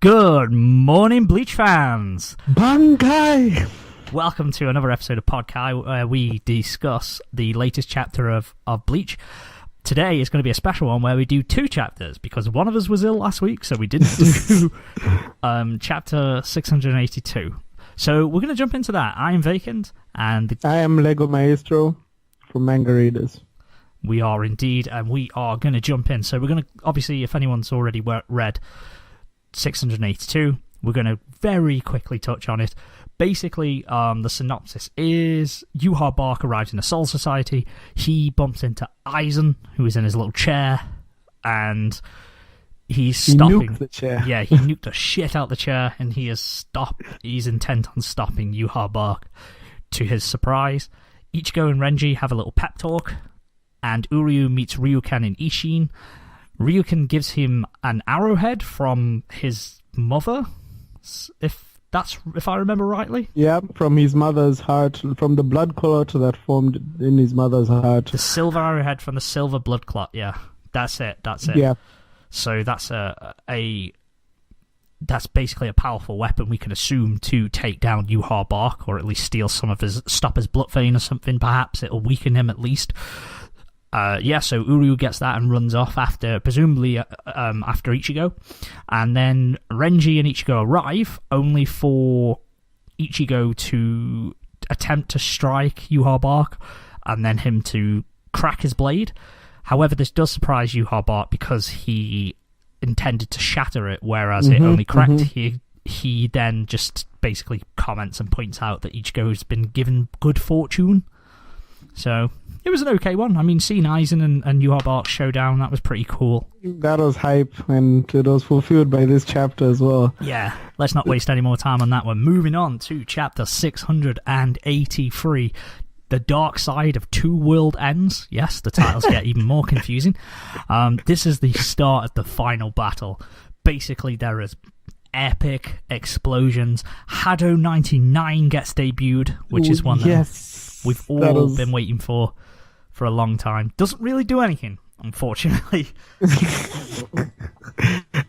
Good morning, Bleach fans! Podkai! Welcome to another episode of Podkai, where we discuss the latest chapter of Bleach. Today is going to be a special one where we do two chapters, because one of us was ill last week, so we didn't do chapter 682. So we're going to jump into that. I am Vacant, and I am Lego Maestro from Manga Readers. We are indeed, and we are going to jump in. So we're going to, obviously, if anyone's already read 682, we're going to very quickly touch on it. Basically, the synopsis is Yuha Bark arrives in a Soul Society. He bumps into Aizen, who is in his little chair, and he's stopping. He nuked the chair. Yeah, he nuked the shit out the chair, and he's intent on stopping Yuha Bark. To his surprise, Ichigo and Renji have a little pep talk, and Uryu meets Ryuken and Ishin. Ryuken gives him an arrowhead from his mother, if I remember rightly. Yeah, from his mother's heart, from the blood clot that formed in his mother's heart. The silver arrowhead from the silver blood clot, yeah. That's it. Yeah. So that's that's basically a powerful weapon we can assume to take down Yuha Bark, or at least stop his blood vein or something, perhaps. It'll weaken him at least. So Uryu gets that and runs off presumably after Ichigo. And then Renji and Ichigo arrive, only for Ichigo to attempt to strike Yuha Bark, and then him to crack his blade. However, this does surprise Yuha Bark because he intended to shatter it, whereas it only cracked. He then just basically comments and points out that Ichigo has been given good fortune. So it was an okay one. I mean, seeing Aizen and Yuha Bark's showdown, that was pretty cool. That was hype, and it was fulfilled by this chapter as well. Yeah, let's not waste any more time on that one. Moving on to chapter 683, The Dark Side of Two World Ends. Yes, the titles get even more confusing. This is the start of the final battle. Basically, there is epic explosions. Hado 99 gets debuted, which is one that we've all been waiting for a long time. Doesn't really do anything, unfortunately.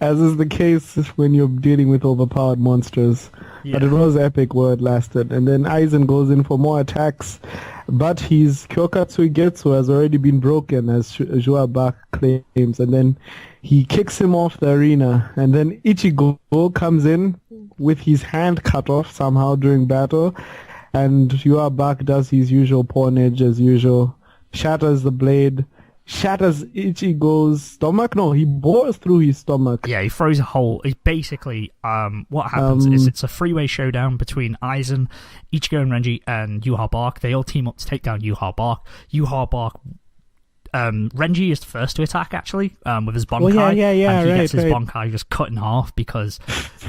As is the case when you're dealing with overpowered monsters. Yeah. But it was epic while it lasted. And then Aizen goes in for more attacks, but his Kyokatsui Getsu has already been broken, as Yuha Bark claims. And then he kicks him off the arena. And then Ichigo comes in with his hand cut off somehow during battle. And Yuha Bark does his usual pawnage as usual. Shatters the blade, shatters Ichigo's stomach. No, he bores through his stomach. Yeah, he throws a hole. It's basically, what happens is it's a three-way showdown between Aizen, Ichigo and Renji, and Yuha Bark. They all team up to take down Yuha Bark. Renji is the first to attack, actually, with his Bonkai. And he gets his Bonkai just cut in half because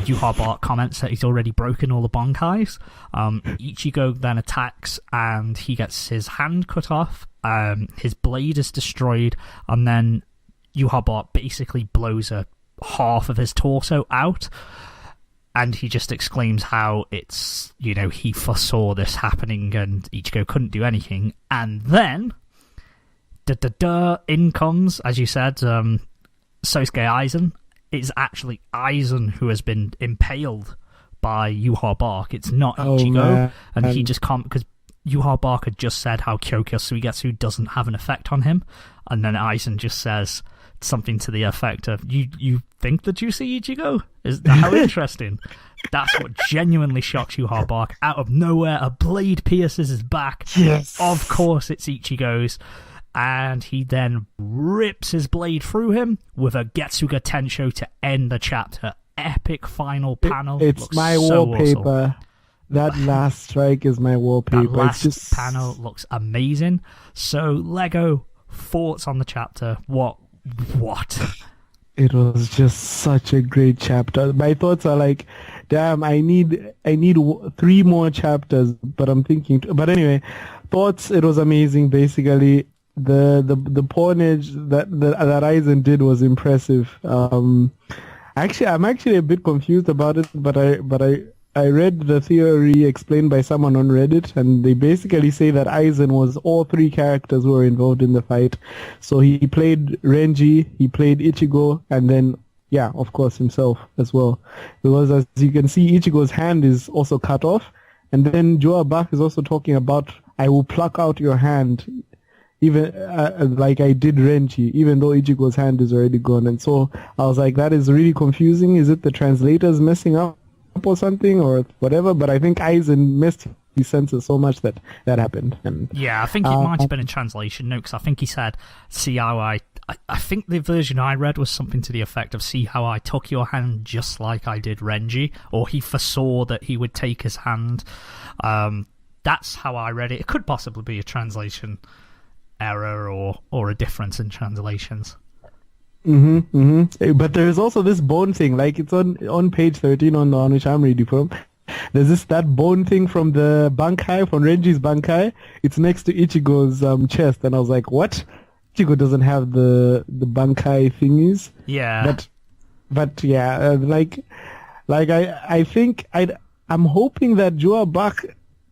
Yuha Bark comments that he's already broken all the Bonkais. Ichigo then attacks, and he gets his hand cut off. His blade is destroyed, and then Yuha Bark basically blows half of his torso out. And he just exclaims how it's, he foresaw this happening and Ichigo couldn't do anything. And then in comes, as you said, Sosuke Aizen. It's actually Aizen who has been impaled by Yuha Bark. It's not Ichigo. And he just can't, because Yuha Bark had just said how Kyokyo Suigetsu doesn't have an effect on him. And then Aizen just says something to the effect of, you think that you see Ichigo? How interesting. That's what genuinely shocks Yuha Bark. Out of nowhere, a blade pierces his back. Yes. Of course it's Ichigo's. And he then rips his blade through him with a Getsuga Tensho to end the chapter. Epic final panel. It's my wallpaper. Awesome. That last strike is my wallpaper. That last panel looks amazing. So, Lego, thoughts on the chapter? What? It was just such a great chapter. My thoughts are like, damn, I need 3 more chapters, but I'm thinking... But anyway, thoughts, it was amazing, basically. The pawnage that Aizen did was impressive. Actually, I'm actually a bit confused about it, but I read the theory explained by someone on Reddit, and they basically say that Aizen was all 3 characters who were involved in the fight. So he played Renji, he played Ichigo, and then yeah, of course, himself as well. Because as you can see, Ichigo's hand is also cut off. And then Joa Bach is also talking about, I will pluck out your hand, even like I did Renji, even though Ichigo's hand is already gone. And so I was like, that is really confusing. Is it the translators messing up or something or whatever? But I think Aizen messed his senses so much that happened. And yeah, I think it might have been a translation note, because I think he said, see how I think the version I read was something to the effect of, see how I took your hand just like I did Renji, or he foresaw that he would take his hand. That's how I read it. It could possibly be a translation error or a difference in translations. But there's also this bone thing, like it's on page 13 on the one which I'm reading from. There's that bone thing from the Bankai, from Renji's Bankai. It's next to Ichigo's chest, and I was like, what? Ichigo doesn't have the Bankai thingies. Yeah. But yeah, I think I'm hoping that Joa Bach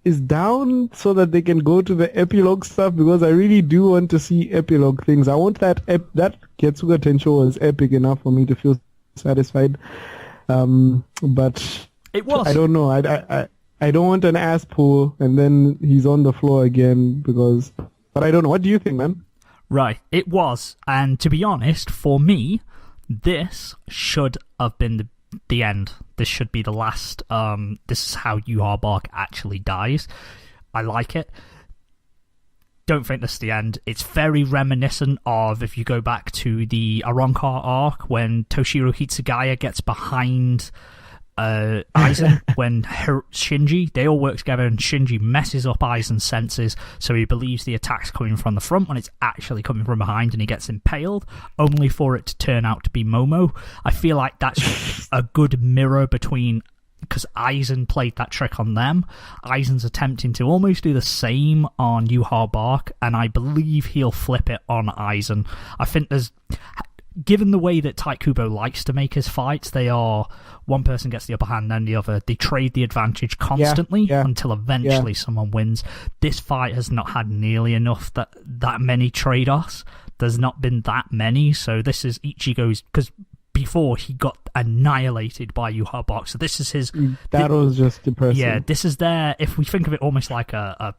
is down so that they can go to the epilogue stuff, because I really do want to see epilogue things. I want that Getsuga Tensho was epic enough for me to feel satisfied. But it was. I don't know. I don't want an ass pull and then he's on the floor again but I don't know. What do you think, man? Right, it was. And to be honest, for me, this should have been the end. This should be the last. This is how Yuha Bark actually dies. I like it. Don't think this is the end. It's very reminiscent of, if you go back to the Arrancar arc, when Toshiro Hitsugaya gets behind Aizen, when Shinji, they all work together and Shinji messes up Aizen's senses, so he believes the attack's coming from the front when it's actually coming from behind, and he gets impaled, only for it to turn out to be Momo. I feel like that's a good mirror between, because Aizen played that trick on them. Aizen's attempting to almost do the same on Yuha Bark, and I believe he'll flip it on Aizen. I think given the way that Tite Kubo likes to make his fights, they are one person gets the upper hand, then the other. They trade the advantage constantly until eventually someone wins. This fight has not had nearly enough that many trade-offs. There's not been that many, so this is Ichigo's, because before he got annihilated by Yuha Bark, so this is his. That was just depressing. Yeah, this is their. If we think of it almost like a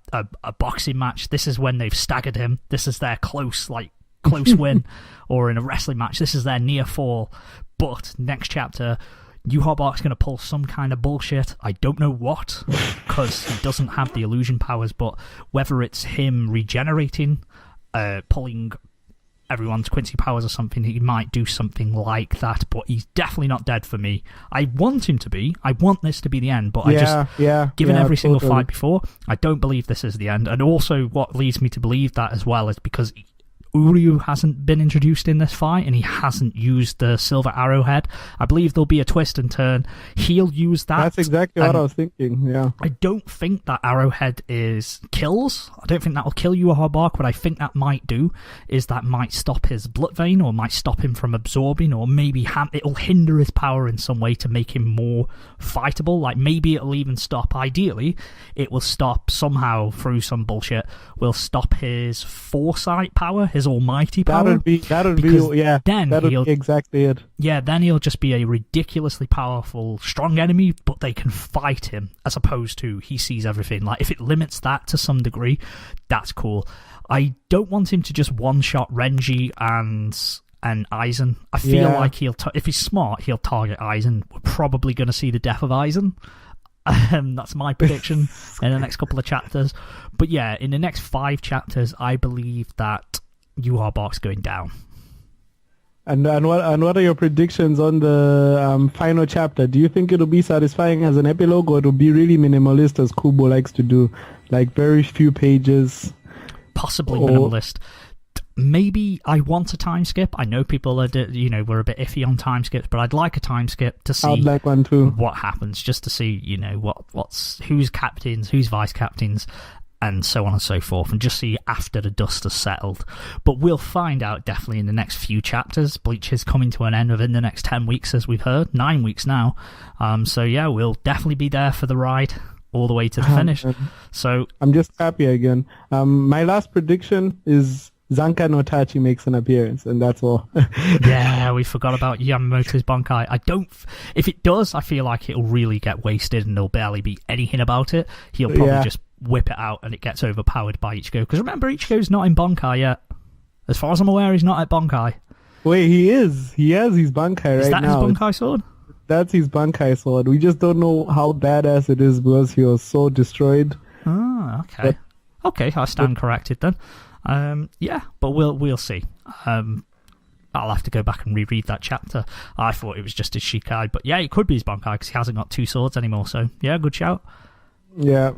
boxing match, this is when they've staggered him. This is their close win, or in a wrestling match, this is their near fall. But next chapter, Yuha Bark's going to pull some kind of bullshit. I don't know what, because he doesn't have the illusion powers, but whether it's him regenerating, pulling everyone's Quincy powers or something, he might do something like that, but he's definitely not dead for me. I want him to be. I want this to be the end, but given every single fight before, I don't believe this is the end. And also what leads me to believe that as well is because Uryu hasn't been introduced in this fight, and he hasn't used the silver arrowhead. I believe there'll be a twist and turn. He'll use that. That's exactly what I was thinking, yeah. I don't think that arrowhead kills. I don't think that will kill Yuha Bark. What I think that might do is that might stop his blood vein, or might stop him from absorbing, or maybe it'll hinder his power in some way to make him more fightable. Like, maybe it'll even stop. Ideally, it will stop somehow through some bullshit. Will stop his foresight power, his almighty power. That'd be exactly it. Yeah, then he'll just be a ridiculously powerful, strong enemy, but they can fight him, as opposed to he sees everything. Like, if it limits that to some degree, that's cool. I don't want him to just one-shot Renji and Aizen. I feel like if he's smart, he'll target Aizen. We're probably going to see the death of Aizen. That's my prediction in the next couple of chapters. But yeah, in the next 5 chapters, I believe that Yuha Bark's going down. And what are your predictions on the final chapter? Do you think it'll be satisfying as an epilogue, or it'll be really minimalist as Kubo likes to do, like very few pages? Possibly minimalist. Maybe I want a time skip. I know people are, we're a bit iffy on time skips, but I'd like a time skip to see I'd like one too. What happens, just to see, who's captains, who's vice captains, and so on and so forth, and just see after the dust has settled. But we'll find out definitely in the next few chapters. Bleach is coming to an end within the next 10 weeks, as we've heard, 9 weeks now. So yeah, we'll definitely be there for the ride all the way to the finish. So I'm just happy again. My last prediction is Zanka no Tachi makes an appearance, and that's all. Yeah, we forgot about Yamamoto's Bankai. If it does, I feel like it'll really get wasted and there'll barely be anything about it. He'll probably just whip it out and it gets overpowered by Ichigo. Because remember, Ichigo's not in Bankai yet. As far as I'm aware, he's not at Bankai. Wait, he is. He has his Bankai right now. Is that his Bankai sword? That's his Bankai sword. We just don't know how badass it is because he was so destroyed. Oh, okay. Okay, I stand corrected then. But we'll see. I'll have to go back and reread that chapter. I thought it was just his Shikai, but yeah, it could be his Bankai because he hasn't got 2 swords anymore. So yeah, good shout. Yeah.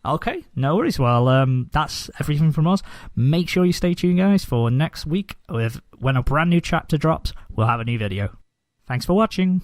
Okay, no worries. Well, that's everything from us. Make sure you stay tuned, guys, for next week. When a brand new chapter drops, we'll have a new video. Thanks for watching.